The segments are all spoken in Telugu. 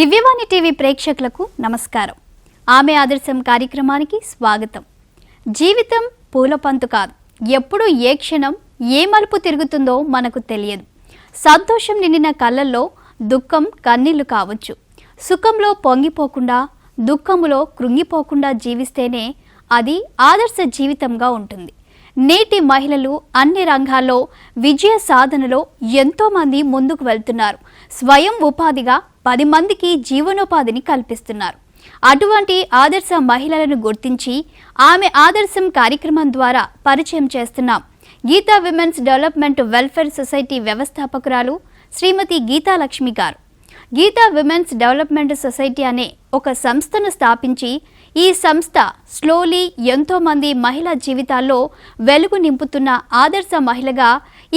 దివ్యవాణి టీవీ ప్రేక్షకులకు నమస్కారం. ఆమె ఆదర్శం కార్యక్రమానికి స్వాగతం. జీవితం పూలపంతు కాదు. ఎప్పుడు ఏ క్షణం ఏ మలుపు తిరుగుతుందో మనకు తెలియదు. సంతోషం నిండిన కళ్ళల్లో దుఃఖం కన్నీళ్లు కావచ్చు. సుఖంలో పొంగిపోకుండా దుఃఖములో కృంగిపోకుండా జీవిస్తేనే అది ఆదర్శ జీవితంగా ఉంటుంది. నేటి మహిళలు అన్ని రంగాల్లో విజయ సాధనలో ఎంతో మంది ముందుకు వెళ్తున్నారు. స్వయం ఉపాధిగా 10 మందికి జీవనోపాధిని కల్పిస్తున్నారు. అటువంటి ఆదర్శ మహిళలను గుర్తించి ఆమె ఆదర్శం కార్యక్రమం ద్వారా పరిచయం చేస్తున్నాం. Geeta women's development welfare society వ్యవస్థాపకురాలు Shrimati Geetalakshmi garu. Geeta women's development society అనే ఒక సంస్థను స్థాపించి ఈ సంస్థ స్లోలీ ఎంతో మంది మహిళా జీవితాల్లో వెలుగు నింపుతున్న ఆదర్శ మహిళగా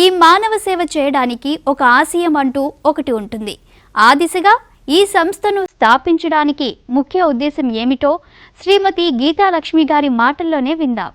ఈ మానవ సేవ చేయడానికి ఒక ఆశయం అంటూ ఒకటి ఉంటుంది. ఆ దిశగా ఈ సంస్థను స్థాపించడానికి ముఖ్య ఉద్దేశం ఏమిటో శ్రీమతి గీతాలక్ష్మి గారి మాటల్లోనే విందాం.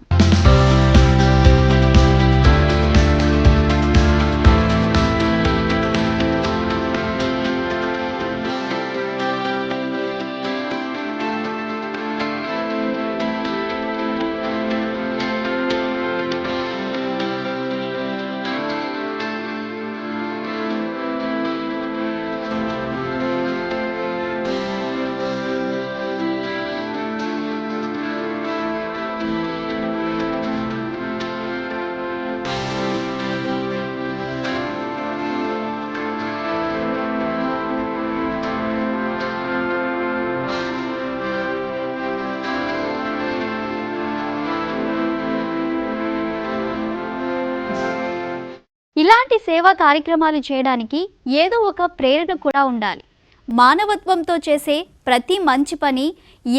ఇలాంటి సేవా కార్యక్రమాలు చేయడానికి ఏదో ఒక ప్రేరణ కూడా ఉండాలి. మానవత్వంతో చేసే ప్రతి మంచి పని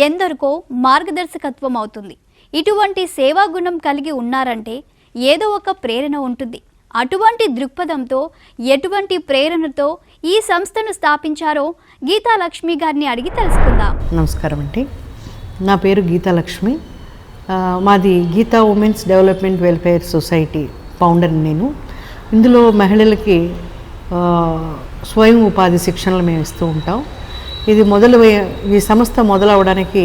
ఎందరికో మార్గదర్శకత్వం అవుతుంది. ఇటువంటి సేవా గుణం కలిగి ఉన్నారంటే ఏదో ఒక ప్రేరణ ఉంటుంది. అటువంటి దృక్పథంతో ఎటువంటి ప్రేరణతో ఈ సంస్థను స్థాపించారో గీతాలక్ష్మి గారిని అడిగి తెలుసుకుందాం. నమస్కారం అండి, నా పేరు గీతాలక్ష్మి. మాది Geeta women's development welfare society ఫౌండర్ని నేను. ఇందులో మహిళలకి స్వయం ఉపాధి శిక్షణలు మేము ఇస్తూ ఉంటాం. ఇది ఈ సంస్థ మొదలవడానికి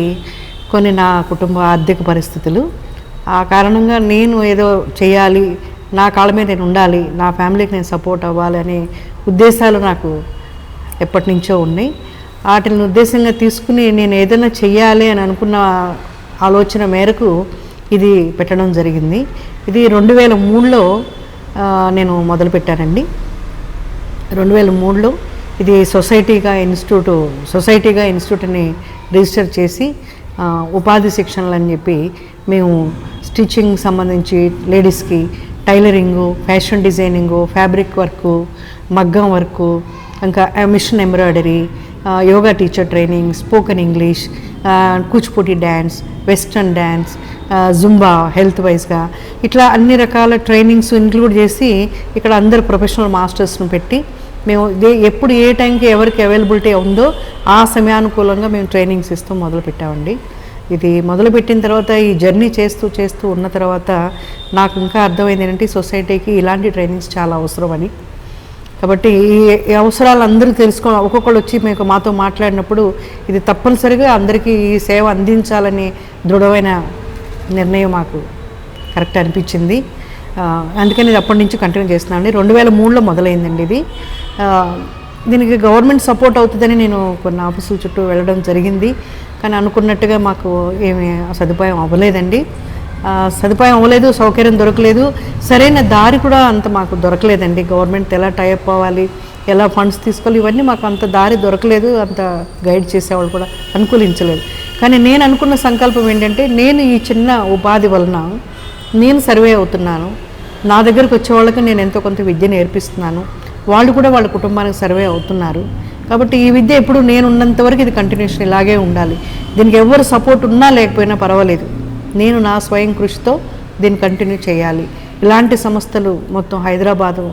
కొన్ని నా కుటుంబ ఆర్థిక పరిస్థితులు, ఆ కారణంగా నేను ఏదో చేయాలి, నా కాళ్ళ మీద నేను ఉండాలి, నా ఫ్యామిలీకి నేను సపోర్ట్ అవ్వాలి అనే ఉద్దేశాలు నాకు ఎప్పటి నుంచో ఉన్నాయి. వాటిని ఉద్దేశంగా తీసుకుని నేను ఏదైనా చెయ్యాలి అని అనుకున్న ఆలోచన మేరకు ఇది పెట్టడం జరిగింది. ఇది 2003లో నేను మొదలుపెట్టానండి. 2003లో ఇది సొసైటీగా ఇన్స్టిట్యూట్ని రిజిస్టర్ చేసి ఉపాధి శిక్షణలు అని చెప్పి మేము స్టిచ్చింగ్ సంబంధించి లేడీస్కి tailoring, fashion designing, fabric work, మగ్గం వర్కు, ఇంకా machine embroidery, yoga teacher training, spoken English, Kuchipudi dance, western dance, Zumba health వైజ్గా ఇట్లా అన్ని రకాల ట్రైనింగ్స్ ఇంక్లూడ్ చేసి ఇక్కడ అందరు ప్రొఫెషనల్ మాస్టర్స్ను పెట్టి మేము ఎప్పుడు ఏ టైంకి ఎవరికి అవైలబిలిటీ ఉందో ఆ సమయానుకూలంగా మేము ట్రైనింగ్స్ ఇస్తూ మొదలుపెట్టామండి. ఇది మొదలుపెట్టిన తర్వాత ఈ జర్నీ చేస్తూ ఉన్న తర్వాత నాకు ఇంకా అర్థమైంది ఏంటంటే సొసైటీకి ఇలాంటి ట్రైనింగ్స్ చాలా అవసరం అని. కాబట్టి ఈ అవసరాలు అందరూ తెలుసుకోవాలి. ఒక్కొక్కరు వచ్చి మాతో మాట్లాడినప్పుడు ఇది తప్పనిసరిగా అందరికీ ఈ సేవ అందించాలని దృఢమైన నిర్ణయం మాకు కరెక్ట్ అనిపించింది. అందుకని ఇది అప్పటి నుంచి కంటిన్యూ చేస్తున్నాను. 2003లో మొదలైందండి ఇది. దీనికి గవర్నమెంట్ సపోర్ట్ అవుతుందని నేను కొన్ని ఆఫీసుల చుట్టూ వెళ్ళడం జరిగింది. కానీ అనుకున్నట్టుగా మాకు ఏమీ సదుపాయం అవ్వలేదండి. సౌకర్యం దొరకలేదు, సరైన దారి కూడా అంత మాకు దొరకలేదండి. గవర్నమెంట్ ఎలా టైఅప్ అవ్వాలి, ఎలా ఫండ్స్ తీసుకోవాలి, ఇవన్నీ మాకు అంత దారి దొరకలేదు. అంత గైడ్ చేసేవాళ్ళు కూడా అనుకూలించలేదు. కానీ నేను అనుకున్న సంకల్పం ఏంటంటే నేను ఈ చిన్న ఉపాధి వలన నేను సర్వే అవుతున్నాను, నా దగ్గరకు వచ్చే వాళ్ళకి నేను ఎంతో కొంత విద్య నేర్పిస్తున్నాను, వాళ్ళు కూడా వాళ్ళ కుటుంబానికి సర్వే అవుతున్నారు. కాబట్టి ఈ విద్య ఎప్పుడు నేను ఉన్నంత వరకు ఇది కంటిన్యూషన్ ఇలాగే ఉండాలి. దీనికి ఎవరు సపోర్ట్ ఉన్నా లేకపోయినా పర్వాలేదు, నేను నా స్వయం కృషితో దీన్ని కంటిన్యూ చేయాలి. ఇలాంటి సంస్థలు మొత్తం హైదరాబాదు,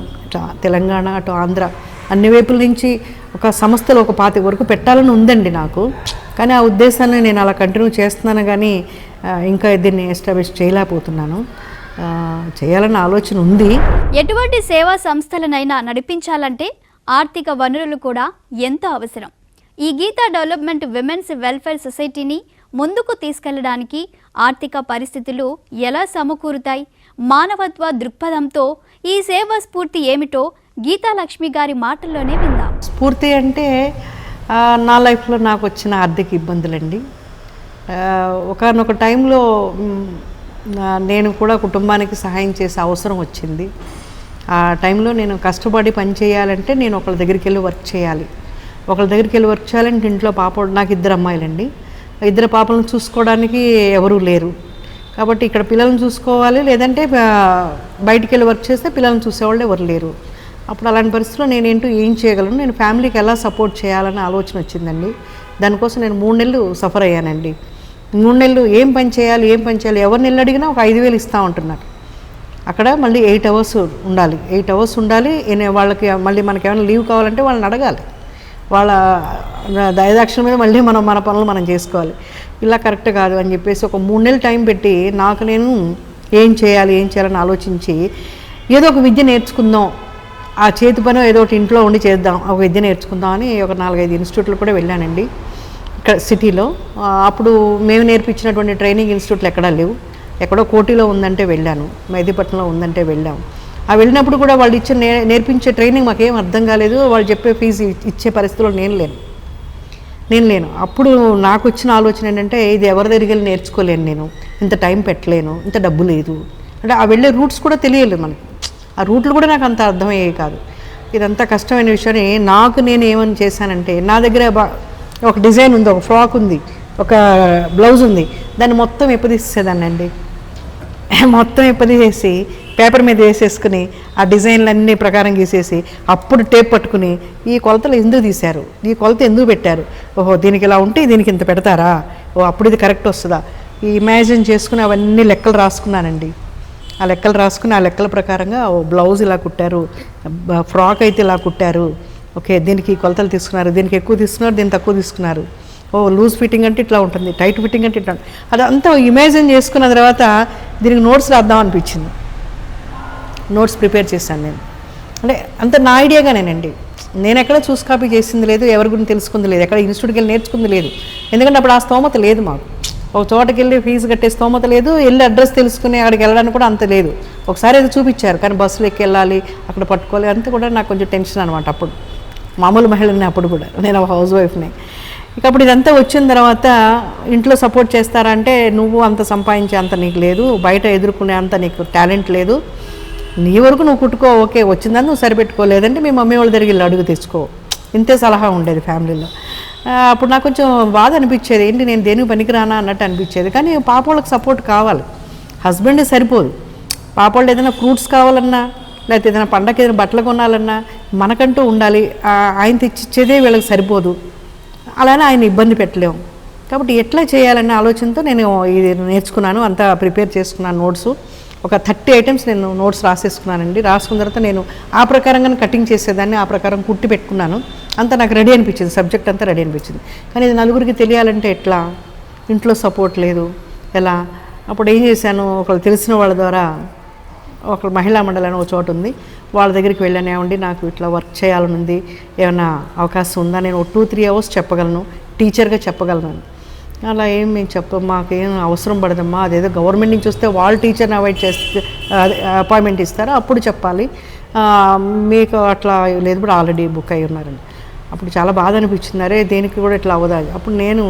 తెలంగాణ, అటు ఆంధ్ర అన్ని వైపుల నుంచి ఒక సంస్థలు ఒక 25 వరకు పెట్టాలని ఉందండి నాకు. కానీ ఆ ఉద్దేశాన్ని నేను అలా కంటిన్యూ చేస్తున్నాను, కానీ ఇంకా దీన్ని ఎస్టాబ్లిష్ చేయలేకపోతున్నాను. చేయాలన్న ఆలోచన ఉంది. ఎటువంటి సేవా సంస్థలనైనా నడిపించాలంటే ఆర్థిక వనరులు కూడా ఎంతో అవసరం. ఈ గీతా డెవలప్మెంట్ విమెన్స్ వెల్ఫేర్ సొసైటీని ముందుకు తీసుకెళ్లడానికి ఆర్థిక పరిస్థితులు ఎలా సమకూరుతాయి, మానవత్వ దృక్పథంతో ఈ సేవా స్ఫూర్తి ఏమిటో గీతా లక్ష్మి గారి మాటల్లోనే విందాం. స్ఫూర్తి అంటే నా లైఫ్లో నాకు వచ్చిన ఆర్థిక ఇబ్బందులండి. ఒకానొక టైంలో నేను కూడా కుటుంబానికి సహాయం చేసే అవసరం వచ్చింది. ఆ టైంలో నేను కష్టపడి పని చేయాలంటే నేను ఒకళ్ళ దగ్గరికి వెళ్ళి వర్క్ చేయాలి. ఒకళ్ళ దగ్గరికి వెళ్ళి వర్క్ చేయాలంటే ఇంట్లో పాప, నాకు 2 అమ్మాయిలండి, 2 పాపలను చూసుకోవడానికి ఎవరూ లేరు. కాబట్టి ఇక్కడ పిల్లల్ని చూసుకోవాలి, లేదంటే బయటికి వెళ్ళి వర్క్ చేస్తే పిల్లల్ని చూసేవాళ్ళు ఎవరు లేరు. అప్పుడు అలాంటి పరిస్థితుల్లో నేనేంటో ఏం చేయగలను, నేను ఫ్యామిలీకి ఎలా సపోర్ట్ చేయాలన్న ఆలోచన వచ్చిందండి. దానికోసం నేను 3 నెలలు సఫర్ అయ్యానండి. 3 నెలలు ఏం పని చేయాలి, ఎవరిని వెళ్ళి అడిగినా ఒక 5,000 ఇస్తూ ఉంటున్నారు. అక్కడ మళ్ళీ 8 అవర్స్ ఉండాలి, 8 అవర్స్ ఉండాలి. వాళ్ళకి మళ్ళీ మనకి ఏమైనా లీవ్ కావాలంటే వాళ్ళని అడగాలి, వాళ్ళ దయదాక్షిణ మీద మళ్ళీ మన పనులు మనం చేసుకోవాలి. ఇలా కరెక్ట్ కాదు అని చెప్పేసి ఒక 3 నెలలు టైం పెట్టి నాకు నేను ఏం చేయాలని ఆలోచించి ఏదో ఒక విద్య నేర్చుకుందాం, ఆ చేతి పని ఏదో ఒకటి ఇంట్లో ఉండి చేద్దాం, ఒక విద్య నేర్చుకుందాం అని ఒక 4-5 ఇన్స్టిట్యూట్లు కూడా వెళ్ళానండి ఇక్కడ సిటీలో. అప్పుడు మేము నేర్పించినటువంటి ట్రైనింగ్ ఇన్స్టిట్యూట్లు ఎక్కడా లేవు. ఎక్కడో కోటిలో ఉందంటే వెళ్ళాను, మెహదీపట్నంలో ఉందంటే వెళ్ళాము. ఆ వెళ్ళినప్పుడు కూడా వాళ్ళు నేర్పించే ట్రైనింగ్ మాకేం అర్థం కాలేదు. వాళ్ళు చెప్పే ఫీజు ఇచ్చే పరిస్థితిలో నేను లేను. అప్పుడు నాకు వచ్చిన ఆలోచన ఏంటంటే, ఇది ఎవరి దగ్గరికి వెళ్ళి నేర్చుకోలేను, నేను ఇంత టైం పెట్టలేను, ఇంత డబ్బు లేదు అంటే. ఆ వెళ్ళే రూట్స్ కూడా తెలియలేదు మనకి, ఆ రూట్లు కూడా నాకు అంత అర్థమయ్యేవి కాదు. ఇదంతా కష్టమైన విషయాన్ని నేను ఏమని చేశానంటే, నా దగ్గర ఒక డిజైన్ ఉంది, ఒక ఫ్రాక్ ఉంది, ఒక బ్లౌజ్ ఉంది, దాన్ని మొత్తం ఎప్పదీసేదాన్నండి. మొత్తం ఎప్పదీసేసి పేపర్ మీద వేసేసుకుని ఆ డిజైన్లన్నీ ప్రకారం గీసేసి అప్పుడు టేప్ పట్టుకుని ఈ కొలతలు ఎందుకు తీశారు, ఈ కొలత ఎందుకు పెట్టారు, ఓహో దీనికి ఇలా ఉంటే దీనికి ఇంత పెడతారా, ఓ అప్పుడు ఇది కరెక్ట్ వస్తుందా, ఈ ఇమాజిన్ చేసుకుని అవన్నీ లెక్కలు రాసుకున్నానండి. ఆ లెక్కలు రాసుకుని ఆ లెక్కల ప్రకారంగా ఓ బ్లౌజ్ ఇలా కుట్టారు, ఫ్రాక్ అయితే ఇలా కుట్టారు, ఓకే దీనికి కొలతలు తీసుకున్నారు, దీనికి ఎక్కువ తీసుకున్నారు, దీన్ని తక్కువ తీసుకున్నారు, ఓ లూజ్ ఫిట్టింగ్ అంటే ఇట్లా ఉంటుంది, టైట్ ఫిట్టింగ్ అంటే ఇట్లా, అదంతా ఇమాజిన్ చేసుకున్న తర్వాత దీనికి నోట్స్ రాద్దాం అనిపించింది. నోట్స్ ప్రిపేర్ చేశాను నేను. అంటే అంత నా ఐడియాగానేనండి, నేను ఎక్కడ చూసి కాపీ చేసింది లేదు, ఎవరి గురించి తెలుసుకుంది లేదు, ఎక్కడ ఇన్స్టిట్యూట్కి వెళ్ళి నేర్చుకుంది లేదు. ఎందుకంటే అప్పుడు ఆ స్తోమత లేదు మాకు, ఒక చోటకి వెళ్ళి ఫీజు కట్టే స్తోమత లేదు, వెళ్ళి అడ్రస్ తెలుసుకుని అక్కడికి వెళ్ళడానికి కూడా అంత లేదు. ఒకసారి అది చూపించారు, కానీ బస్సులు ఎక్కి వెళ్ళాలి, అక్కడ పట్టుకోవాలి, అంతా కూడా నాకు కొంచెం టెన్షన్ అనమాట. అప్పుడు మామూలు మహిళని, అప్పుడు కూడా నేను ఒక హౌస్ వైఫ్ని. ఇక అప్పుడు ఇదంతా వచ్చిన తర్వాత ఇంట్లో సపోర్ట్ చేస్తారంటే, నువ్వు అంత సంపాదించే అంత నీకు లేదు, బయట ఎదుర్కొనే అంత నీకు టాలెంట్ లేదు, నీ వరకు నువ్వు కుట్టుకో, ఓకే వచ్చిందని నువ్వు సరిపెట్టుకోలేదంటే మీ మమ్మీ వాళ్ళ దగ్గరికి వెళ్ళి అడుగు తెచ్చుకో, ఇంతే సలహా ఉండేది ఫ్యామిలీలో. అప్పుడు నాకు కొంచెం బాధ అనిపించేది, ఏంటి నేను దేనికి పనికిరానా అన్నట్టు అనిపించేది. కానీ పాప వాళ్ళకి సపోర్ట్ కావాలి, హస్బెండ్ సరిపోదు. పాప వాళ్ళు ఏదైనా ఫ్రూట్స్ కావాలన్నా, లేకపోతే ఏదైనా పండగకి ఏదైనా బట్టలు కొనాలన్నా మనకంటూ ఉండాలి, ఆయన తెచ్చిచ్చేదే వీళ్ళకి సరిపోదు, అలానే ఆయన ఇబ్బంది పెట్టలేము. కాబట్టి ఎట్లా చేయాలన్న ఆలోచనతో నేను ఇది నేర్చుకున్నాను, అంతా ప్రిపేర్ చేసుకున్నాను. నోట్స్ ఒక 30 ఐటమ్స్ నేను నోట్స్ రాసేసుకున్నానండి. రాసుకున్న తర్వాత నేను ఆ ప్రకారంగా కటింగ్ చేసేదాన్ని, ఆ ప్రకారం కుట్టి పెట్టుకున్నాను. అంతా నాకు రెడీ అనిపించింది, సబ్జెక్ట్ అంతా రెడీ అనిపించింది. కానీ ఇది నలుగురికి తెలియాలంటే ఎట్లా, ఇంట్లో సపోర్ట్ లేదు, ఎలా? అప్పుడు ఏం చేశాను, ఒకళ్ళు తెలిసిన వాళ్ళ ద్వారా, ఒక మహిళా మండలి అని ఒక చోటు ఉంది, వాళ్ళ దగ్గరికి వెళ్ళాను. ఏమండి నాకు ఇట్లా వర్క్ చేయాలని ఉంది, ఏమైనా అవకాశం ఉందా, నేను 2-3 అవర్స్ చెప్పగలను, టీచర్గా చెప్పగలను. అలా ఏం మేము మాకేం అవసరం పడదమ్మా, అదేదో గవర్నమెంట్ నుంచి వస్తే వాళ్ళు టీచర్ని అవాయిడ్ చేస్తే అపాయింట్మెంట్ ఇస్తారో అప్పుడు చెప్పాలి, మీకు అట్లా లేదు, ఇప్పుడు ఆల్రెడీ బుక్ అయి ఉన్నారండి. అప్పుడు చాలా బాధ అనిపించింది, అరే దేనికి కూడా ఇట్లా అవ్వదా. అప్పుడు నేను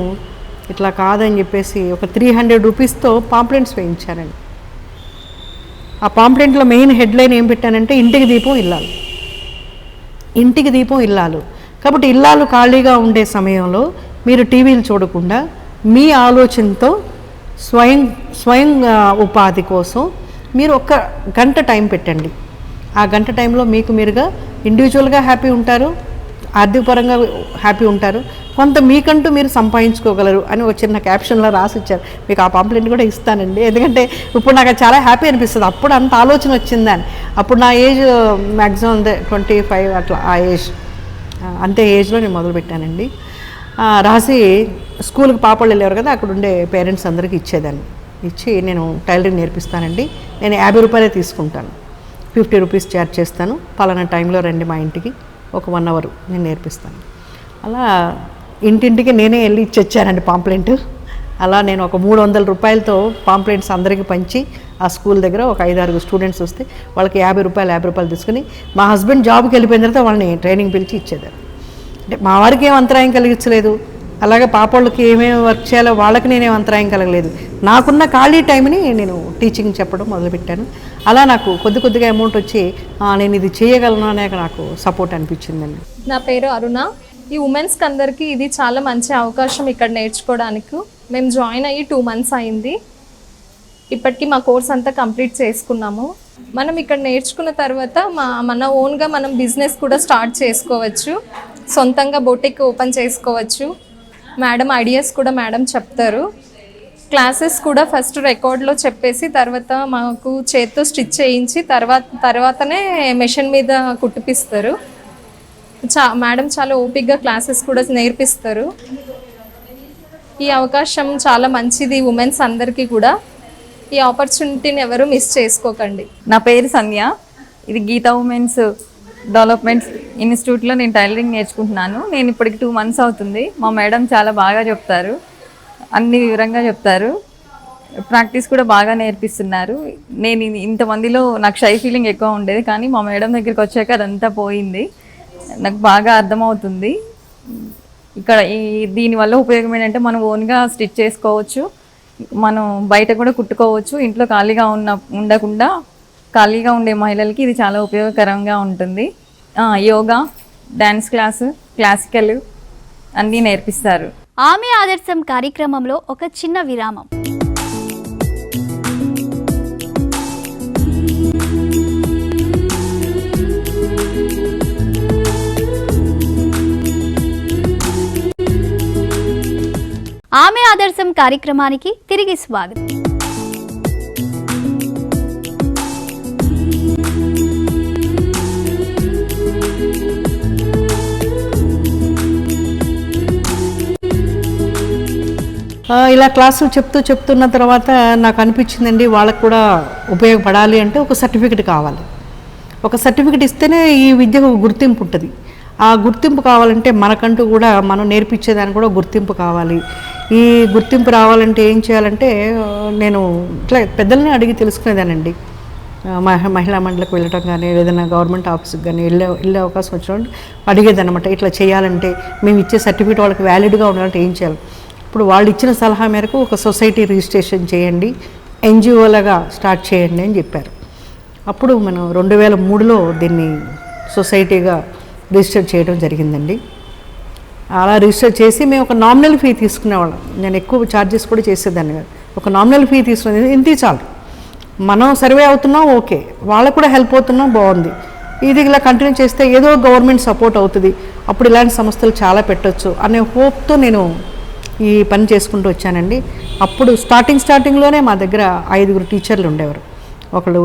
ఇట్లా కాదని చెప్పేసి ఒక 300 రూపీస్తో పాంప్లెంట్స్ వేయించానండి. ఆ పాంప్లెంట్లో మెయిన్ హెడ్లైన్ ఏం పెట్టానంటే, ఇంటికి దీపం ఇల్లాలు, ఇంటికి దీపం ఇల్లాలు. కాబట్టి ఇల్లాలు ఖాళీగా ఉండే సమయంలో మీరు టీవీలు చూడకుండా మీ ఆలోచనతో స్వయం ఉపాధి కోసం మీరు 1 గంట టైం పెట్టండి. ఆ గంట టైంలో మీకు మీరుగా ఇండివిజువల్గా హ్యాపీ ఉంటారు, ఆర్థికపరంగా హ్యాపీ ఉంటారు, కొంత మీకంటూ మీరు సంపాదించుకోగలరు అని ఒక చిన్న క్యాప్షన్లో రాసి ఇచ్చారు. మీకు ఆ పాంప్లెంట్ కూడా ఇస్తానండి, ఎందుకంటే ఇప్పుడు నాకు చాలా హ్యాపీ అనిపిస్తుంది. అప్పుడు అంత ఆలోచన వచ్చిందని, అప్పుడు నా ఏజ్ మ్యాక్సిమం 25 అట్లా, ఆ ఏజ్ అంతే ఏజ్లో నేను మొదలుపెట్టానండి. రాసి స్కూల్కి పాపలు వెళ్ళేవారు కదా, అక్కడ ఉండే పేరెంట్స్ అందరికీ ఇచ్చేదాన్ని. ఇచ్చి నేను టైలరింగ్ నేర్పిస్తానండి, నేను 50 రూపాయలే తీసుకుంటాను, 50 రూపీస్ ఛార్జ్ చేస్తాను, పలానా టైంలో రండి మా ఇంటికి, ఒక 1 అవర్ నేను నేర్పిస్తాను. అలా ఇంటింటికి నేనే వెళ్ళి ఇచ్చొచ్చానండి పాంప్లెంట్. అలా నేను ఒక 300 రూపాయలతో పాంప్లెంట్స్ అందరికీ పంచి ఆ స్కూల్ దగ్గర ఒక 5-6 స్టూడెంట్స్ వస్తే వాళ్ళకి 50 రూపాయలు తీసుకుని మా హస్బెండ్ జాబ్కి వెళ్ళిపోయిన తర్వాత వాళ్ళని ట్రైనింగ్ పిలిచి ఇచ్చేదాన్ని. అంటే మా వారికి ఏం అంతరాయం కలిగించలేదు, అలాగే పాపళ్ళకి ఏమేమి వర్క్ చేయాలో వాళ్ళకి నేనేం అంతరాయం కలగలేదు. నాకున్న ఖాళీ టైంని నేను టీచింగ్ చెప్పడం మొదలుపెట్టాను. అలా నాకు కొద్దిగా అమౌంట్ వచ్చి నేను ఇది చేయగలను అనే నాకు సపోర్ట్ అనిపించిందండి. నా పేరు అరుణ. ఈ ఉమెన్స్కి అందరికీ ఇది చాలా మంచి అవకాశం ఇక్కడ నేర్చుకోవడానికి. మేము జాయిన్ అయ్యి 2 months అయింది. ఇప్పటికీ మా కోర్స్ అంతా కంప్లీట్ చేసుకున్నాము. మనం ఇక్కడ నేర్చుకున్న తర్వాత మన ఓన్గా మనం బిజినెస్ కూడా స్టార్ట్ చేసుకోవచ్చు, సొంతంగా బొటిక్ ఓపెన్ చేసుకోవచ్చు. మేడం ఐడియాస్ కూడా మేడం చెప్తారు. క్లాసెస్ కూడా ఫస్ట్ రికార్డ్లో చెప్పేసి తర్వాత మాకు చేత్తో స్టిచ్ చేయించి తర్వాతనే మెషిన్ మీద కుట్టిపిస్తారు. మేడం చాలా ఓపిక్గా క్లాసెస్ కూడా నేర్పిస్తారు. ఈ అవకాశం చాలా మంచిది ఉమెన్స్ అందరికీ కూడా. ఈ ఆపర్చునిటీని ఎవరు మిస్ చేసుకోకండి. నా పేరు సంధ్య. ఇది గీతా ఉమెన్స్ డెవలప్మెంట్ ఇన్స్టిట్యూట్లో నేను టైలరింగ్ నేర్చుకుంటున్నాను. నేను ఇప్పటికి 2 months అవుతుంది. మా మేడం చాలా బాగా చెప్తారు, అన్ని వివరంగా చెప్తారు, ప్రాక్టీస్ కూడా బాగా నేర్పిస్తున్నారు. నేను ఇంతమందిలో నాకు షై ఫీలింగ్ ఎక్కువ ఉండేది, కానీ మా మేడం దగ్గరికి వచ్చాక అదంతా పోయింది. నాకు బాగా అర్థమవుతుంది. ఇక్కడ దీనివల్ల ఉపయోగం ఏంటంటే మనం ఓన్గా స్టిచ్ చేసుకోవచ్చు, మనం బయట కూడా కుట్టుకోవచ్చు. ఇంట్లో ఖాళీగా ఉండకుండా ఖాళీగా ఉండే మహిళలకి ఇది చాలా ఉపయోగకరంగా ఉంటుంది. యోగా, డ్యాన్స్ క్లాసు, క్లాసికల్ అన్నీ నేర్పిస్తారు. ఆమె ఆదర్శం కార్యక్రమంలో ఒక చిన్న విరామం. ఆమె ఆదర్శం కార్యక్రమానికి తిరిగి స్వాగతం. ఇలా క్లాసులు చెప్తున్న తర్వాత నాకు అనిపించిందండి, వాళ్ళకు కూడా ఉపయోగపడాలి అంటే ఒక సర్టిఫికెట్ కావాలి. ఒక సర్టిఫికెట్ ఇస్తేనే ఈ విద్యకు గుర్తింపు ఉంటుంది. ఆ గుర్తింపు కావాలంటే మనకంటూ కూడా మనం నేర్పించేదానికి కూడా గుర్తింపు కావాలి. ఈ గుర్తింపు రావాలంటే ఏం చేయాలంటే నేను ఇట్లా పెద్దల్ని అడిగి తెలుసుకునేదానండి. మహిళా మండలికి వెళ్ళటం కానీ ఏదైనా గవర్నమెంట్ ఆఫీస్కి కానీ వెళ్ళే అవకాశం వచ్చినప్పుడు అడిగేదన్నమాట. ఇట్లా చేయాలంటే మేము ఇచ్చే సర్టిఫికేట్ వాళ్ళకి వ్యాలిడ్గా ఉండాలంటే ఏం చేయాలి. ఇప్పుడు వాళ్ళు ఇచ్చిన సలహా మేరకు ఒక సొసైటీ రిజిస్ట్రేషన్ చేయండి, ఎన్జిఓలుగా స్టార్ట్ చేయండి అని చెప్పారు. అప్పుడు మనం 2003లో దీన్ని సొసైటీగా రిజిస్టర్ చేయడం జరిగిందండి. అలా రిజిస్టర్ చేసి మేము ఒక నామినల్ ఫీ తీసుకునేవాళ్ళం. నేను ఎక్కువ ఛార్జెస్ కూడా చేసేదాన్ని కాదు. ఒక నామినల్ ఫీ తీసుకునేది, ఇంతే చాలు, మనం సర్వే అవుతున్నాం, ఓకే, వాళ్ళకు కూడా హెల్ప్ అవుతున్నాం, బాగుంది. ఇది ఇలా కంటిన్యూ చేస్తే ఏదో గవర్నమెంట్ సపోర్ట్ అవుతుంది, అప్పుడు ఇలాంటి సంస్థలు చాలా పెట్టచ్చు అనే హోప్తో నేను ఈ పని చేసుకుంటూ వచ్చానండి. అప్పుడు స్టార్టింగ్లోనే మా దగ్గర 5 టీచర్లు ఉండేవారు. ఒకళ్ళు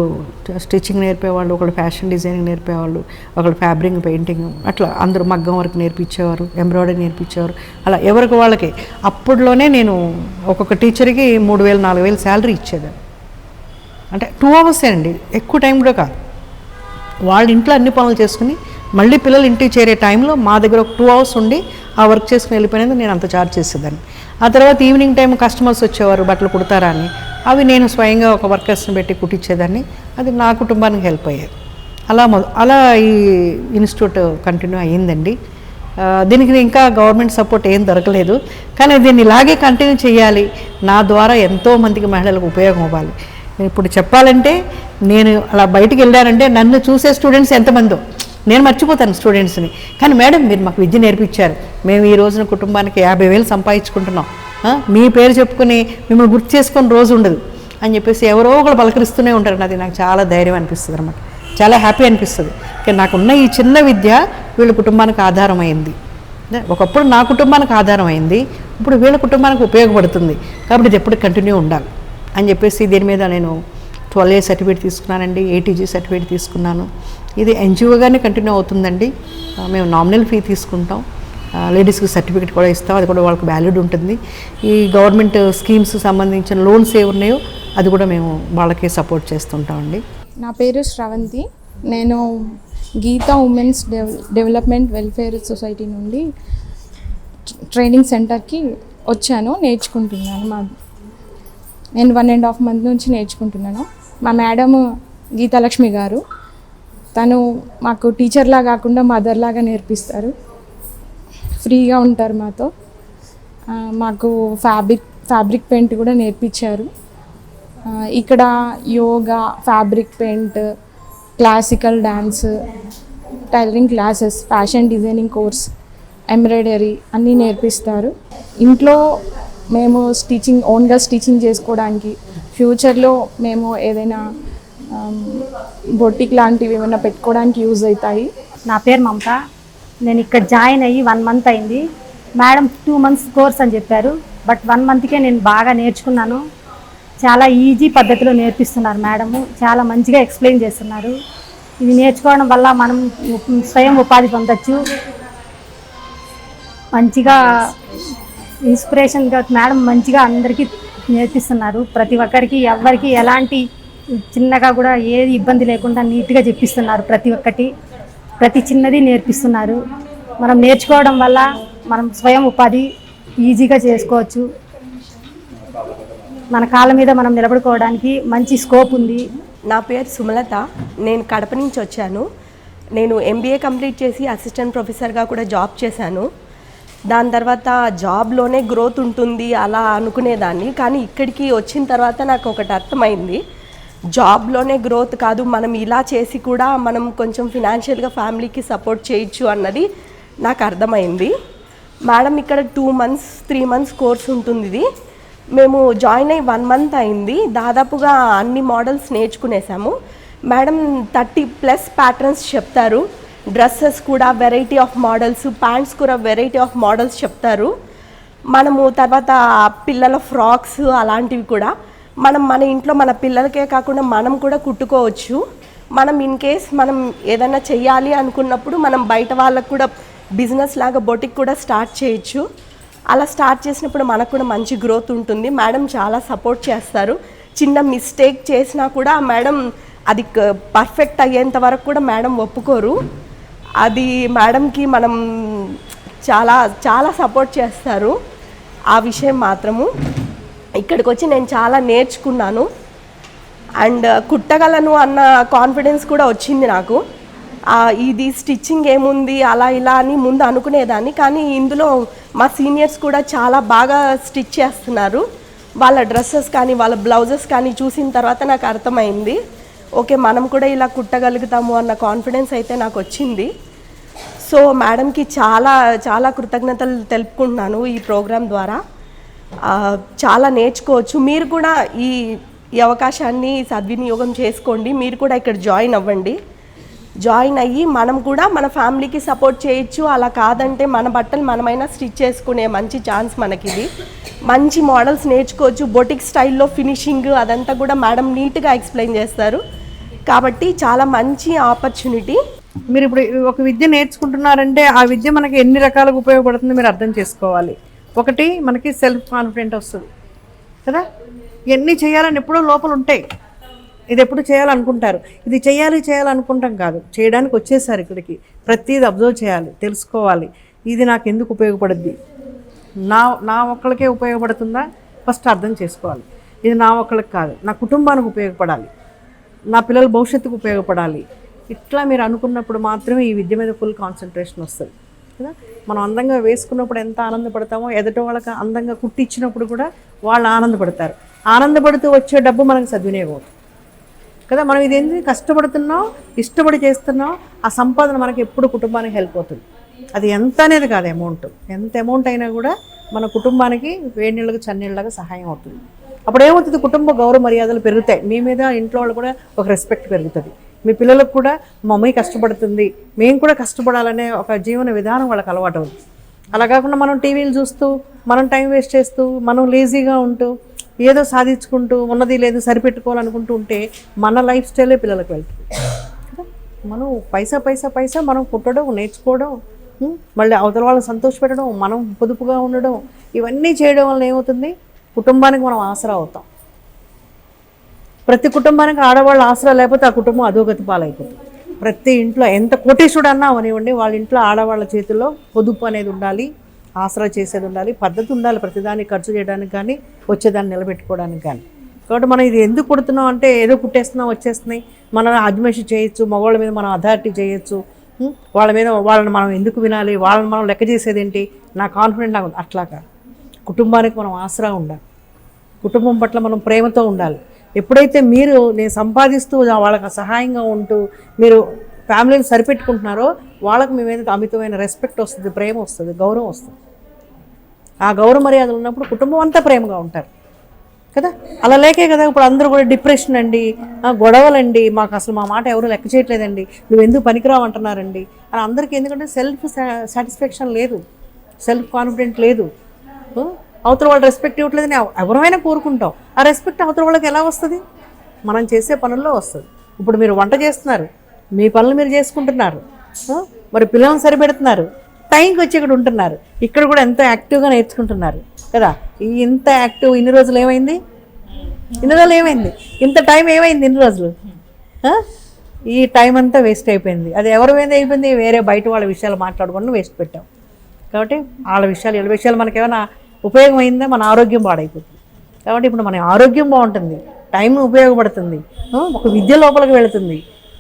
స్టిచ్చింగ్ నేర్పేవాళ్ళు, ఒకళ్ళు ఫ్యాషన్ డిజైనింగ్ నేర్పేవాళ్ళు, ఒకళ్ళు ఫ్యాబ్రిక్ పెయింటింగ్, అట్లా అందరూ మగ్గం వర్క్ నేర్పించేవారు, ఎంబ్రాయిడరీ నేర్పించేవారు. అలా ఎవరికి వాళ్ళకి అప్పుడులోనే నేను ఒక్కొక్క టీచర్కి 3,000-4,000 శాలరీ ఇచ్చేదాన్ని. అంటే 2 hours అండి, ఎక్కువ టైం కూడా కాదు. వాళ్ళ ఇంట్లో అన్ని పనులు చేసుకుని మళ్ళీ పిల్లలు ఇంటికి చేరే టైంలో మా దగ్గర ఒక 2 hours ఉండి ఆ వర్క్ చేసుకుని వెళ్ళిపోయినందుకు నేను అంత ఛార్జ్ చేసేదాన్ని. ఆ తర్వాత ఈవినింగ్ టైం కస్టమర్స్ వచ్చేవారు బట్టలు కుడతారా అని, అవి నేను స్వయంగా ఒక వర్కర్స్ని పెట్టి కుట్టించేదాన్ని. అది నా కుటుంబానికి హెల్ప్ అయ్యేది. అలా ఈ ఇన్స్టిట్యూట్ కంటిన్యూ అయ్యిందండి. దీనికి ఇంకా గవర్నమెంట్ సపోర్ట్ ఏం దొరకలేదు, కానీ దీన్ని ఇలాగే కంటిన్యూ చేయాలి. నా ద్వారా ఎంతోమందికి మహిళలకు ఉపయోగం అవ్వాలి. ఇప్పుడు చెప్పాలంటే నేను అలా బయటికి వెళ్ళానంటే నన్ను చూసే స్టూడెంట్స్ ఎంతమందో నేను మర్చిపోతాను స్టూడెంట్స్ని. కానీ మేడం మీరు మాకు విద్య నేర్పించారు, మేము ఈ రోజున కుటుంబానికి 50,000 సంపాదించుకుంటున్నాం, మీ పేరు చెప్పుకుని మిమ్మల్ని గుర్తు చేసుకొని రోజు ఉండదు అని చెప్పేసి ఎవరో ఒకరు పలకరిస్తూనే ఉంటారు. అది నాకు చాలా ధైర్యం అనిపిస్తుంది అన్నమాట, చాలా హ్యాపీ అనిపిస్తుంది. కానీ నాకున్న ఈ చిన్న విద్య వీళ్ళ కుటుంబానికి ఆధారం అయింది. ఒకప్పుడు నా కుటుంబానికి ఆధారం అయింది, ఇప్పుడు వీళ్ళ కుటుంబానికి ఉపయోగపడుతుంది. కాబట్టి ఇది ఎప్పుడు కంటిన్యూ ఉండాలి అని చెప్పేసి దీని మీద నేను 12A సర్టిఫికేట్ తీసుకున్నానండి, ATG సర్టిఫికేట్ తీసుకున్నాను. ఇది ఎన్జిఓగానే కంటిన్యూ అవుతుందండి. మేము నామినల్ ఫీ తీసుకుంటాం, లేడీస్కి సర్టిఫికేట్ కూడా ఇస్తాం, అది కూడా వాళ్ళకి వ్యాలిడ్ ఉంటుంది. ఈ గవర్నమెంట్ స్కీమ్స్ సంబంధించిన లోన్స్ ఏ ఉన్నాయో అది కూడా మేము వాళ్ళకి సపోర్ట్ చేస్తుంటామండి. నా పేరు శ్రవంతి. నేను Geetha women's development welfare society నుండి ట్రైనింగ్ సెంటర్కి వచ్చాను, నేర్చుకుంటున్నాను. నేను 1.5 month నుంచి నేర్చుకుంటున్నాను. మా మేడం గీతాలక్ష్మి గారు, తను మాకు టీచర్లా కాకుండా మదర్లాగా నేర్పిస్తారు. ఫ్రీగా ఉంటారు మాతో. మాకు ఫ్యాబ్రిక్ పెయింట్ కూడా నేర్పించారు. ఇక్కడ yoga, fabric paint, classical dance, tailoring classes, fashion designing course, embroidery అన్నీ నేర్పిస్తారు. ఇంట్లో మేము ఓన్గా స్టిచ్చింగ్ చేసుకోవడానికి, ఫ్యూచర్లో మేము ఏదైనా బొటిక్ లాంటివి ఏమైనా పెట్టుకోవడానికి యూజ్ అవుతాయి. నా పేరు మమత. నేను ఇక్కడ జాయిన్ అయ్యి 1 month అయింది. మేడం 2 months కోర్స్ అని చెప్పారు, బట్ 1 monthకే నేను బాగా నేర్చుకున్నాను. చాలా ఈజీ పద్ధతిలో నేర్పిస్తున్నారు మేడము, చాలా మంచిగా ఎక్స్ప్లెయిన్ చేస్తున్నారు. ఇది నేర్చుకోవడం వల్ల మనం స్వయం ఉపాధి పొందొచ్చు. మంచిగా ఇన్స్పిరేషన్గా మేడం మంచిగా అందరికీ నేర్పిస్తున్నారు. ప్రతి ఒక్కరికి ఎవరికి ఎలాంటి చిన్నగా కూడా ఏది ఇబ్బంది లేకుండా నీట్గా చెప్పిస్తున్నారు. ప్రతి చిన్నది నేర్పిస్తున్నారు. మనం నేర్చుకోవడం వల్ల మనం స్వయం ఉపాధి ఈజీగా చేసుకోవచ్చు. మన కాళ్ళ మీద మనం నిలబడుకోవడానికి మంచి స్కోప్ ఉంది. నా పేరు సుమలత. నేను కడప నుంచి వచ్చాను. నేను MBA కంప్లీట్ చేసి అసిస్టెంట్ ప్రొఫెసర్గా కూడా జాబ్ చేశాను. దాని తర్వాత జాబ్లోనే గ్రోత్ ఉంటుంది అలా అనుకునేదాన్ని, కానీ ఇక్కడికి వచ్చిన తర్వాత నాకు ఒకటి అర్థమైంది, జాబ్లోనే గ్రోత్ కాదు, మనం ఇలా చేసి కూడా మనం కొంచెం ఫినాన్షియల్గా ఫ్యామిలీకి సపోర్ట్ చేయొచ్చు అన్నది నాకు అర్థమైంది. మేడం ఇక్కడ 2 months 3 months కోర్స్ ఉంటుంది. ఇది మేము జాయిన్ అయ్యి 1 month అయింది. దాదాపుగా అన్ని మోడల్స్ నేర్చుకునేసాము. మేడం 30+ ప్యాటర్న్స్ చెప్తారు. డ్రెస్సెస్ కూడా వెరైటీ ఆఫ్ మోడల్స్, ప్యాంట్స్ కూడా వెరైటీ ఆఫ్ మోడల్స్ చెప్తారు. మనము తర్వాత పిల్లల ఫ్రాక్స్ అలాంటివి కూడా మన ఇంట్లో మన పిల్లలకే కాకుండా మనం కూడా కుట్టుకోవచ్చు. మనం ఇన్ కేస్ మనం ఏదైనా చెయ్యాలి అనుకున్నప్పుడు మనం బయట వాళ్ళకు కూడా బిజినెస్ లాగా బొటిక్ కూడా స్టార్ట్ చేయొచ్చు. అలా స్టార్ట్ చేసినప్పుడు మనకు కూడా మంచి గ్రోత్ ఉంటుంది. మేడం చాలా సపోర్ట్ చేస్తారు. చిన్న మిస్టేక్ చేసినా కూడా మేడం అది పర్ఫెక్ట్ అయ్యేంత వరకు కూడా మేడం ఒప్పుకోరు. అది మేడంకి మనం చాలా చాలా సపోర్ట్ చేస్తారు. ఆ విషయం మాత్రము ఇక్కడికి వచ్చి నేను చాలా నేర్చుకున్నాను. అండ్ కుట్టగలను అన్న కాన్ఫిడెన్స్ కూడా వచ్చింది నాకు. ఇది స్టిచ్చింగ్ ఏముంది అలా ఇలా అని ముందు అనుకునేదాన్ని, కానీ ఇందులో మా సీనియర్స్ కూడా చాలా బాగా స్టిచ్ చేస్తున్నారు. వాళ్ళ డ్రెస్సెస్ కానీ వాళ్ళ బ్లౌజెస్ కానీ చూసిన తర్వాత నాకు అర్థమైంది, ఓకే మనం కూడా ఇలా కుట్టగలుగుతాము అన్న కాన్ఫిడెన్స్ అయితే నాకు వచ్చింది. సో మేడంకి చాలా చాలా కృతజ్ఞతలు తెలుపుకుంటున్నాను. ఈ ప్రోగ్రాం ద్వారా చాలా నేర్చుకోవచ్చు. మీరు కూడా ఈ అవకాశాన్ని సద్వినియోగం చేసుకోండి. మీరు కూడా ఇక్కడ జాయిన్ అవ్వండి. జాయిన్ అయ్యి మనం కూడా మన ఫ్యామిలీకి సపోర్ట్ చేయొచ్చు. అలా కాదంటే మన బట్టలు మనమైనా స్టిచ్ చేసుకునే మంచి ఛాన్స్ మనకిది. మంచి మోడల్స్ నేర్చుకోవచ్చు. బొటిక్ స్టైల్లో ఫినిషింగ్ అదంతా కూడా మేడం నీట్గా ఎక్స్ప్లెయిన్ చేస్తారు. కాబట్టి చాలా మంచి ఆపర్చునిటీ. మీరు ఇప్పుడు ఒక విద్య నేర్చుకుంటున్నారంటే ఆ విద్య మనకి ఎన్ని రకాలుగా ఉపయోగపడుతుందో మీరు అర్థం చేసుకోవాలి. ఒకటి, మనకి సెల్ఫ్ కాన్ఫిడెంట్ వస్తుంది కదా. ఇవన్నీ చేయాలని ఎప్పుడో లోపల ఉంటాయి. ఇది ఎప్పుడు చేయాలనుకుంటారు, ఇది చేయాలనుకుంటాం కాదు, చేయడానికి వచ్చేసారు ఇక్కడికి. ప్రతిదీ అబ్జర్వ్ చేయాలి, తెలుసుకోవాలి. ఇది నాకు ఎందుకు ఉపయోగపడుద్ది, నా ఒక్కళ్ళకే ఉపయోగపడుతుందా ఫస్ట్ అర్థం చేసుకోవాలి. ఇది నా ఒక్కళ్ళకి కాదు, నా కుటుంబానికి ఉపయోగపడాలి, నా పిల్లల భవిష్యత్తుకు ఉపయోగపడాలి. ఇట్లా మీరు అనుకున్నప్పుడు మాత్రమే ఈ విద్య మీద ఫుల్ కాన్సన్ట్రేషన్ వస్తుంది కదా. మనం అందంగా వేసుకున్నప్పుడు ఎంత ఆనందపడతామో, ఎదుటి వాళ్ళకి అందంగా కుట్టించినప్పుడు కూడా వాళ్ళు ఆనందపడతారు. ఆనందపడుతూ వచ్చే డబ్బు మనకు సద్వినియోగం అవుతుంది కదా. మనం ఇది ఎందుకు కష్టపడుతున్నాం, ఇష్టపడి చేస్తున్నాం, ఆ సంపాదన మనకి ఎప్పుడు కుటుంబానికి హెల్ప్ అవుతుంది. అది ఎంత అనేది కాదు, ఎంత అమౌంట్ అయినా కూడా మన కుటుంబానికి వేడి నీళ్ళకు చన్నీళ్ళగా సహాయం అవుతుంది. అప్పుడు ఏమవుతుంది, కుటుంబ గౌరవ మర్యాదలు పెరుగుతాయి. మీ మీద ఇంట్లో వాళ్ళు కూడా ఒక రెస్పెక్ట్ పెరుగుతుంది. మీ పిల్లలకు కూడా మా అమ్మాయి కష్టపడుతుంది, మేము కూడా కష్టపడాలనే ఒక జీవన విధానం వాళ్ళకి అలవాటు అవుతుంది. అలా కాకుండా మనం టీవీలు చూస్తూ, మనం టైం వేస్ట్ చేస్తూ, మనం లేజీగా ఉంటూ, ఏదో సాధించుకుంటూ, ఉన్నది లేదు సరిపెట్టుకోవాలనుకుంటూ ఉంటే మన లైఫ్ స్టైలే పిల్లలకు వెళ్తుంది. మనం పైసా మనం కుట్టడం, నేర్చుకోవడం, మళ్ళీ అవతల వాళ్ళని సంతోషపెట్టడం, మనం పొదుపుగా ఉండడం, ఇవన్నీ చేయడం వల్ల ఏమవుతుంది, కుటుంబానికి మనం ఆసరా అవుతాం. ప్రతి కుటుంబానికి ఆడవాళ్ళ ఆసరా లేకపోతే ఆ కుటుంబం అధోగతి పాలైపోతుంది. ప్రతి ఇంట్లో ఎంత కోటీశ్వరుడు అన్నా అవనివ్వండి, వాళ్ళ ఇంట్లో ఆడవాళ్ళ చేతుల్లో పొదుపు అనేది ఉండాలి, ఆసరా చేసేది ఉండాలి, పద్ధతి ఉండాలి, ప్రతిదానికి ఖర్చు చేయడానికి కానీ వచ్చేదాన్ని నిలబెట్టుకోవడానికి కానీ. కాబట్టి మనం ఇది ఎందుకు కుడుతున్నాం అంటే ఏదో కుట్టేస్తున్నాం వచ్చేస్తున్నాయి, మనం అడ్మిషన్ చేయొచ్చు, మగవాళ్ళ మీద మనం అథారిటీ చేయొచ్చు, వాళ్ళ మీద వాళ్ళని మనం ఎందుకు వినాలి, వాళ్ళని మనం లెక్క చేసేది ఏంటి, నా కాన్ఫిడెంట్ నాకు అట్లా కాదు. కుటుంబానికి మనం ఆసరా ఉండాలి, కుటుంబం పట్ల మనం ప్రేమతో ఉండాలి. ఎప్పుడైతే నేను సంపాదిస్తూ వాళ్ళకి సహాయంగా ఉంటూ మీరు ఫ్యామిలీని సరిపెట్టుకుంటున్నారో వాళ్ళకి మీ మీద అమితమైన రెస్పెక్ట్ వస్తుంది, ప్రేమ వస్తుంది, గౌరవం వస్తుంది. ఆ గౌరవ మర్యాదలు ఉన్నప్పుడు కుటుంబం అంతా ప్రేమగా ఉంటారు కదా. అలా లేకే కదా ఇప్పుడు అందరూ కూడా డిప్రెషన్ అండి, గొడవలండి, మాకు అసలు మా మాట ఎవరు లెక్క చేయట్లేదండి, నువ్వు ఎందుకు పనికిరావు అంటున్నారండి అని అందరికీ. ఎందుకంటే సెల్ఫ్ సాటిస్ఫాక్షన్ లేదు, సెల్ఫ్ కాన్ఫిడెంట్ లేదు, అవతల వాళ్ళు రెస్పెక్ట్ ఇవ్వట్లేదని ఎవరైనా కోరుకుంటాం. ఆ రెస్పెక్ట్ అవతల వాళ్ళకి ఎలా వస్తుంది? మనం చేసే పనుల్లో వస్తుంది. ఇప్పుడు మీరు వంట చేస్తున్నారు, మీ పనులు మీరు చేసుకుంటున్నారు, మరి పిల్లల్ని సరిపెడుతున్నారు, టైంకి వచ్చి ఇక్కడ ఉంటున్నారు, ఇక్కడ కూడా ఎంతో యాక్టివ్గా నేర్చుకుంటున్నారు కదా. ఇంత యాక్టివ్ ఇన్ని రోజులు ఏమైంది? ఇంత టైం ఏమైంది ఇన్ని రోజులు? ఈ టైం అంతా వేస్ట్ అయిపోయింది. అది ఎవరి మీద అయిపోయింది? వేరే బయట వాళ్ళ విషయాలు మాట్లాడుకుంటూ వేస్ట్ పెట్టాం. కాబట్టి వాళ్ళ విషయాలు వీళ్ళ విషయాలు మనకేమైనా ఉపయోగం అయిందా? మన ఆరోగ్యం పాడైపోతుంది. కాబట్టి ఇప్పుడు మన ఆరోగ్యం బాగుంటుంది, టైం ఉపయోగపడుతుంది, ఒక విద్య లోపలికి వెళుతుంది,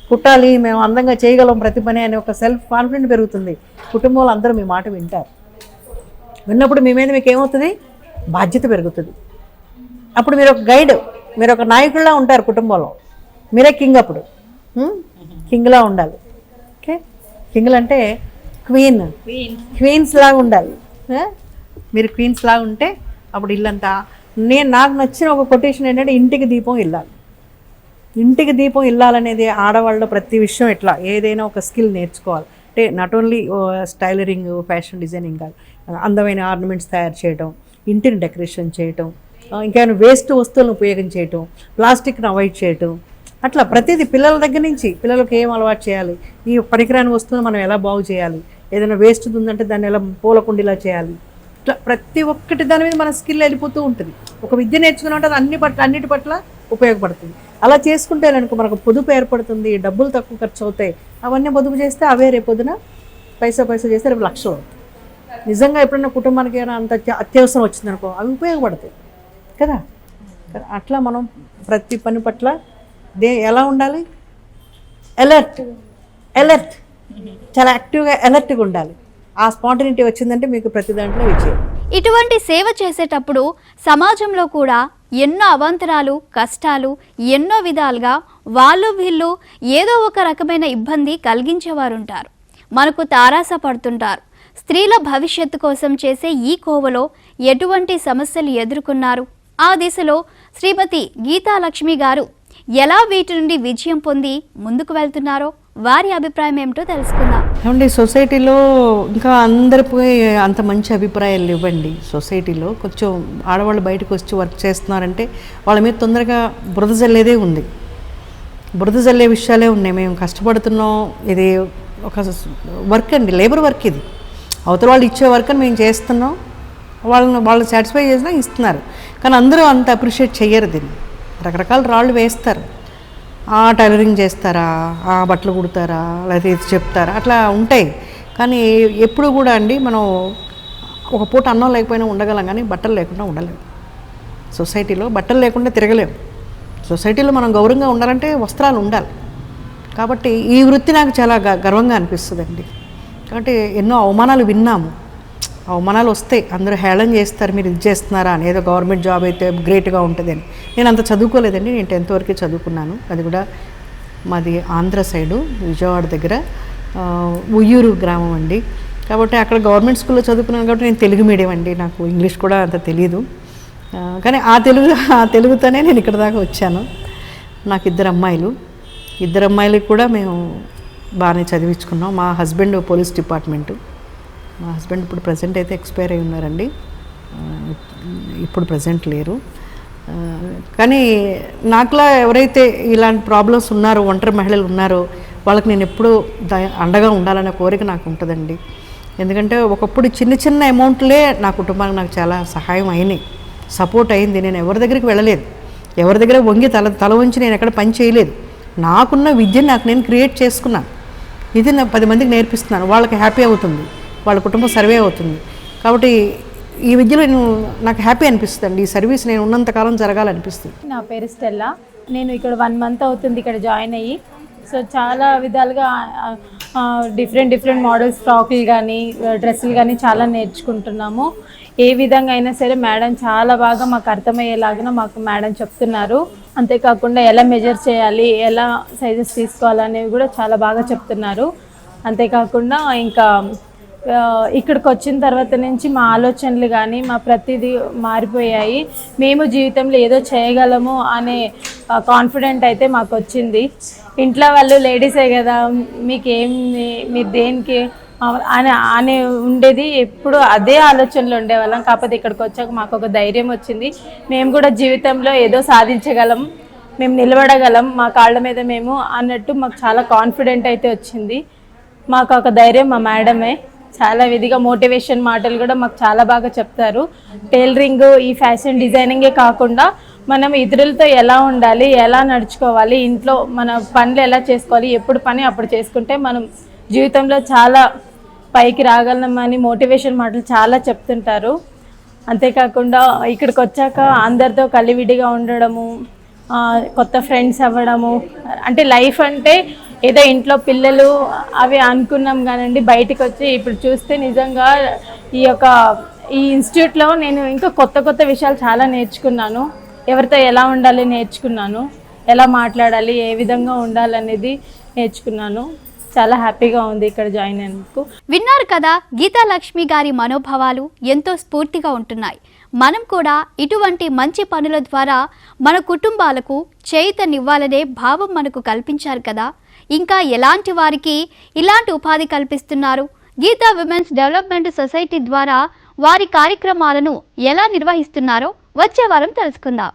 కుట్టాలి మేము అందంగా చేయగలం ప్రతి పని అనే ఒక సెల్ఫ్ కాన్ఫిడెంట్ పెరుగుతుంది. కుటుంబంలో అందరూ మీ మాట వింటారు. విన్నప్పుడు మీ మీద మీకు ఏమవుతుంది? బాధ్యత పెరుగుతుంది. అప్పుడు మీరు ఒక గైడ్, మీరు ఒక నాయకుడిలా ఉంటారు కుటుంబంలో. మీరే కింగ్. అప్పుడు కింగ్లా ఉండాలి. ఓకే, కింగ్లు అంటే క్వీన్స్ లాగా ఉండాలి. మీరు క్వీన్స్ లాగా ఉంటే అప్పుడు ఇల్లంతా. నాకు నచ్చిన ఒక కొటేషన్ ఏంటంటే ఇంటికి దీపం ఇల్లాలి. ఇంటికి దీపం ఇల్లాలనేది ఆడవాళ్ళలో ప్రతి విషయం ఎట్లా ఏదైనా ఒక స్కిల్ నేర్చుకోవాలి. అంటే not only tailoring, fashion designing కాదు, అందమైన ఆర్నమెంట్స్ తయారు చేయడం, ఇంటిని డెకరేషన్ చేయటం, ఇంకేమైనా వేస్ట్ వస్తువులను ఉపయోగం చేయటం, ప్లాస్టిక్ని అవాయిడ్ చేయటం, అట్లా ప్రతిదీ పిల్లల దగ్గర నుంచి పిల్లలకు ఏం అలవాటు చేయాలి, ఈ పనికిరాని వస్తువును మనం ఎలా బాగు చేయాలి, ఏదైనా వేస్ట్ ఉందంటే దాన్ని ఎలా పూలకుండిలా చేయాలి, ఇట్లా ప్రతి ఒక్కటి దాని మీద మన స్కిల్ వెళ్ళిపోతూ ఉంటుంది. ఒక విద్య నేర్చుకున్నట్టు అది అన్నిటి పట్ల ఉపయోగపడుతుంది. అలా చేసుకుంటే అనుకో మనకు పొదుపు ఏర్పడుతుంది, డబ్బులు తక్కువ ఖర్చు అవుతాయి. అవన్నీ పొదుపు చేస్తే అవే రేపొద్దున పైసా చేస్తే రేపు లక్షలు అవుతాయి. నిజంగా ఎప్పుడైనా కుటుంబానికి ఏమైనా అంత అత్యవసరం వచ్చిందనుకో అవి ఉపయోగపడతాయి కదా. అట్లా మనం ప్రతి పని పట్ల ఎలా ఉండాలి? అలర్ట్, చాలా యాక్టివ్గా అలర్ట్గా ఉండాలి. ఆ స్పాంటనిటీ వచ్చిందంటే మీకు ప్రతి దాంట్లో విజయం. ఇటువంటి సేవ చేసేటప్పుడు సమాజంలో కూడా ఎన్నో అవాంతరాలు, కష్టాలు, ఎన్నో విధాలుగా వాళ్ళు వీళ్ళు ఏదో ఒక రకమైన ఇబ్బంది కలిగించేవారుంటారు, మనకు తారాస పడుతుంటారు. స్త్రీల భవిష్యత్తు కోసం చేసే ఈ కోవలో ఎటువంటి సమస్యలు ఎదుర్కొన్నారు? ఆ దిశలో శ్రీమతి గీతాలక్ష్మి గారు ఎలా వీటి నుండి విజయం పొంది ముందుకు వెళ్తున్నారో వారి అభిప్రాయం ఏమిటో తెలుసుకుందాం. ఏమండి, సొసైటీలో ఇంకా అందరిపై అంత మంచి అభిప్రాయాలు ఇవ్వండి. సొసైటీలో కొంచెం ఆడవాళ్ళు బయటకు వచ్చి వర్క్ చేస్తున్నారంటే వాళ్ళ మీద తొందరగా బురద జల్లేదే ఉంది, బురద జల్లే విషయాలే ఉన్నాయి. మేము కష్టపడుతున్నాం, ఇది ఒక వర్క్ అండి, లేబర్ వర్క్ ఇది. అవతల వాళ్ళు ఇచ్చే వర్క్ అని మేము చేస్తున్నాం, వాళ్ళు సాటిస్ఫై చేసినా ఇస్తున్నారు. కానీ అందరూ అంత అప్రిషియేట్ చెయ్యరు దీన్ని. రకరకాల రాళ్ళు వేస్తారు, టైలరింగ్ చేస్తారా, బట్టలు కుడతారా, లేకపోతే ఇది చెప్తారా, అట్లా ఉంటాయి. కానీ ఎప్పుడు కూడా అండి మనం ఒక పూట అన్నం లేకపోయినా ఉండగలం, కానీ బట్టలు లేకుండా ఉండలేము. సొసైటీలో బట్టలు లేకుండా తిరగలేము. సొసైటీలో మనం గౌరవంగా ఉండాలంటే వస్త్రాలు ఉండాలి. కాబట్టి ఈ వృత్తి నాకు చాలా గర్వంగా అనిపిస్తుందండి. కాబట్టి ఎన్నో అవమానాలు విన్నాము, అవమానాలు వస్తాయి, అందరూ హేళన చేస్తారు, మీరు ఇది చేస్తున్నారా అని. ఏదో గవర్నమెంట్ జాబ్ అయితే గ్రేట్గా ఉంటుందని. నేను అంత చదువుకోలేదండి, నేను 10th వరకే చదువుకున్నాను. అది కూడా మాది ఆంధ్ర సైడు, విజయవాడ దగ్గర ఉయ్యూరు గ్రామం అండి. కాబట్టి అక్కడ గవర్నమెంట్ స్కూల్లో చదువుకున్నాను కాబట్టి నేను తెలుగు మీడియం అండి, నాకు ఇంగ్లీష్ కూడా అంత తెలియదు. కానీ ఆ తెలుగుతోనే నేను ఇక్కడ దాకా వచ్చాను. నాకు ఇద్దరు అమ్మాయిలకి కూడా మేము బాగానే చదివించుకున్నాం. మా హస్బెండ్ పోలీస్ డిపార్ట్మెంటు, మా హస్బెండ్ ఇప్పుడు ప్రజెంట్ అయితే ఎక్స్పైర్ అయి ఉన్నారండి, ఇప్పుడు ప్రజెంట్ లేరు. కానీ నాకులా ఎవరైతే ఇలాంటి ప్రాబ్లమ్స్ ఉన్నారో, ఒంటరి మహిళలు ఉన్నారో వాళ్ళకి నేను ఎప్పుడూ అండగా ఉండాలనే కోరిక నాకు ఉంటుందండి. ఎందుకంటే ఒకప్పుడు చిన్న అమౌంట్లే నా కుటుంబానికి నాకు చాలా సహాయం అయినాయి, సపోర్ట్ అయింది. నేను ఎవరి దగ్గరికి వెళ్ళలేదు, ఎవరి దగ్గర వంగి తల వంచి నేను ఎక్కడ పని చేయలేదు. నాకున్న విద్యను నేను క్రియేట్ చేసుకున్నాను, ఇది నా 10 మందికి నేర్పిస్తున్నాను. వాళ్ళకి హ్యాపీ అవుతుంది, వాళ్ళ కుటుంబం సర్వే అవుతుంది. కాబట్టి ఈ విద్యలో నాకు హ్యాపీ అనిపిస్తుంది. ఈ సర్వీస్ నేను ఉన్నంతకాలం జరగాలనిపిస్తుంది. నా పేరు స్టెల్లా. నేను ఇక్కడ 1 మంత్ అవుతుంది ఇక్కడ జాయిన్ అయ్యి. సో చాలా విధాలుగా డిఫరెంట్ మోడల్స్ ఫ్రాకులు కానీ డ్రెస్సులు కానీ చాలా నేర్చుకుంటున్నాము. ఏ విధంగా అయినా సరే మేడం చాలా బాగా మాకు అర్థమయ్యేలాగా మాకు మేడం చెప్తున్నారు. అంతేకాకుండా ఎలా మెజర్ చేయాలి, ఎలా సైజెస్ తీసుకోవాలనేవి కూడా చాలా బాగా చెప్తున్నారు. అంతేకాకుండా ఇంకా ఇక్కడికి వచ్చిన తర్వాత నుంచి మా ఆలోచనలు కానీ మా ప్రతిదీ మారిపోయాయి. మేము జీవితంలో ఏదో చేయగలము అనే కాన్ఫిడెంట్ అయితే మాకు వచ్చింది. ఇంట్లో వాళ్ళు లేడీసే కదా, మీరు దేనికి అనే ఉండేది, ఎప్పుడు అదే ఆలోచనలు ఉండేవాళ్ళం. కాకపోతే ఇక్కడికి వచ్చాక మాకు ఒక ధైర్యం వచ్చింది. మేము కూడా జీవితంలో ఏదో సాధించగలం, మేము నిలబడగలం మా కాళ్ళ మీద మేము అన్నట్టు మాకు చాలా కాన్ఫిడెంట్ అయితే వచ్చింది. మాకు ఒక ధైర్యం మా మేడమే. చాలా విధిగా మోటివేషన్ మాటలు కూడా మాకు చాలా బాగా చెప్తారు. టైలరింగ్, ఈ ఫ్యాషన్ డిజైనింగే కాకుండా మనం ఇతరులతో ఎలా ఉండాలి, ఎలా నడుచుకోవాలి, ఇంట్లో మన పనులు ఎలా చేసుకోవాలి, ఎప్పుడు పని అప్పుడు చేసుకుంటే మనం జీవితంలో చాలా పైకి రాగలమని మోటివేషన్ మాటలు చాలా చెప్తుంటారు. అంతేకాకుండా ఇక్కడికి వచ్చాక అందరితో కలివిడిగా ఉండడము, కొత్త ఫ్రెండ్స్ అవ్వడము, అంటే లైఫ్ అంటే ఏదో ఇంట్లో పిల్లలు అవి అనుకున్నాం కానండి, బయటకు వచ్చి ఇప్పుడు చూస్తే నిజంగా ఈ ఇన్స్టిట్యూట్లో నేను ఇంకా కొత్త విషయాలు చాలా నేర్చుకున్నాను. ఎవరితో ఎలా ఉండాలి నేర్చుకున్నాను, ఎలా మాట్లాడాలి, ఏ విధంగా ఉండాలనేది నేర్చుకున్నాను. చాలా హ్యాపీగా ఉంది ఇక్కడ జాయిన్ అయినందుకు. విన్నారు కదా, గీతాలక్ష్మి గారి మనోభావాలు ఎంతో స్ఫూర్తిగా ఉంటున్నాయి. మనం కూడా ఇటువంటి మంచి పనుల ద్వారా మన కుటుంబాలకు చేయూతనివ్వాలనే భావం మనకు కల్పించారు కదా. ఇంకా ఎలాంటి వారికి ఇలాంటి ఉపాధి కల్పిస్తున్నారు? గీతా విమెన్స్ డెవలప్మెంట్ సొసైటీ ద్వారా వారి కార్యక్రమాలను ఎలా నిర్వహిస్తున్నారో వచ్చే వారం తెలుసుకుందాం.